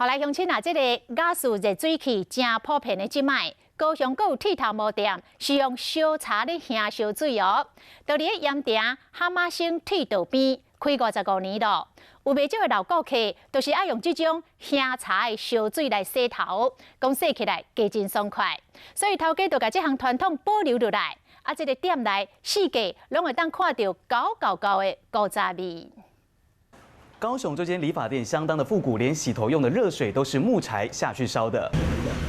后来乡亲啊，这个雅士热水器真普遍的即卖，高雄阁有剃头毛店是用烧茶咧烘烧水哦，就伫盐埕蛤蟆星剃头边开55年咯。有袂少的老顾客都是爱用这种烘茶的烧水来洗头，讲洗起来加真爽快，所以头家就把这项传统保留落来。啊，这个店内四界拢会当看到高的古早味。 高雄这间理发店相当的复古，连洗头用的热水都是木柴下去烧的。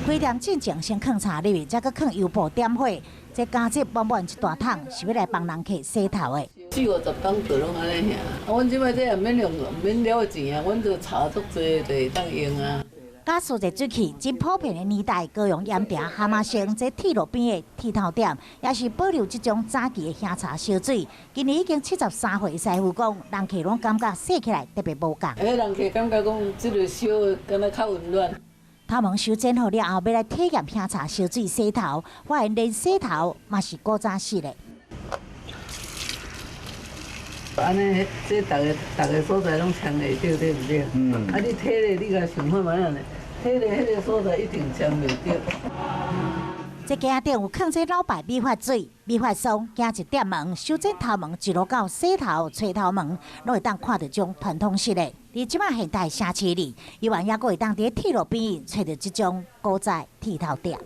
开店进前先放茶入去，再搁放油布点火，这加热满满一大桶，是要来帮人客洗头的。40-50缸都拢安尼遐，阮即摆这也免用，免了钱啊，阮这茶足济就会当用啊。 雅士热水器真普遍的年代，高雄盐埕蛤蟆星这铁路边的剃头店，也是保留这种早期的烘茶烧水。今年已经73岁师傅讲，人客拢感觉洗起来特别无共。人客感觉讲，这个烧敢若较温暖。头毛修剪好了后，要来体验烘茶烧水洗头，发现连洗头嘛是古早式的。 安尼，这逐个所在拢签会着，对不对？啊，你体咧，你甲想看卖安尼，体咧迄个所在一定签袂着。这家店有放这老牌美发水、美发霜，行一点门，修剪头毛一路到洗头、吹头毛，拢会当看到种传统式的。而即卖现代城市里，伊还也阁会当伫铁路边找到这种古早剃头店。